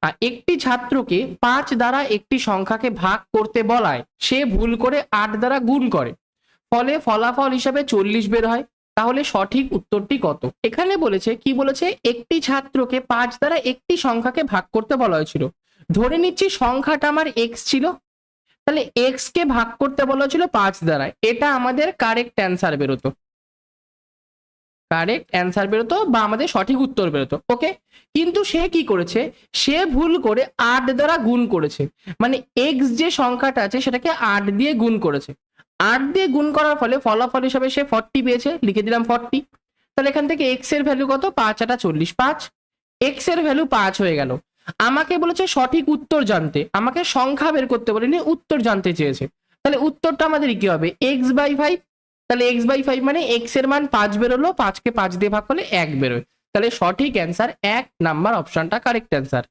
আর একটি ছাত্রকে 5 দ্বারা একটি সংখ্যাকে ভাগ করতে বলায় সে ভুল করে 8 দ্বারা গুণ করে, ফলে ফলাফল হিসাবে 40 বের হয়। তাহলে সঠিক উত্তরটি কত? এখানে বলেছে কি বলেছে, একটি ছাত্রকে 5 দ্বারা একটি সংখ্যাকে ভাগ করতে বলা হয়েছিল। ধরে নিচ্ছি সংখ্যাটা আমার এক্স ছিল, তাহলে এক্স কে ভাগ করতে বলা হয়েছিল 5 দ্বারা, এটা আমাদের কারেক্ট অ্যান্সার বেরোতো, কারেক্ট অ্যান্সার বেরোতো বা আমাদের সঠিক উত্তর বেরোতো। ওকে, কিন্তু সে কি করেছে, সে ভুল করে 8 দ্বারা গুণ করেছে, মানে এক্স যে সংখ্যাটা আছে সেটাকে 8 দিয়ে গুণ করেছে। 8 দিয়ে গুণ করার ফলে ফলাফল হিসাবে সে 40 পেয়েছে, লিখে দিলাম 40। তাহলে এখান থেকে এক্স এর ভ্যালু কত, 5 8 40, 5। এক্স এর ভ্যালু 5 হয়ে গেল। আমাকে বলেছে সঠিক উত্তর জানতে, আমাকে সংখ্যা বের করতে বলেনি, উত্তর জানতে চেয়েছে। তাহলে উত্তরটা আমাদের কি হবে, এক্স বাই 5। তাহলে এক্স বাই 5 মানে এক্স এর মান 5 বেরোলো, 5 কে 5 দিয়ে ভাগ করলে 1 বেরোয়। তাহলে সঠিক অ্যান্সার 1 নাম্বার অপশনটা কারেক্ট অ্যান্সার।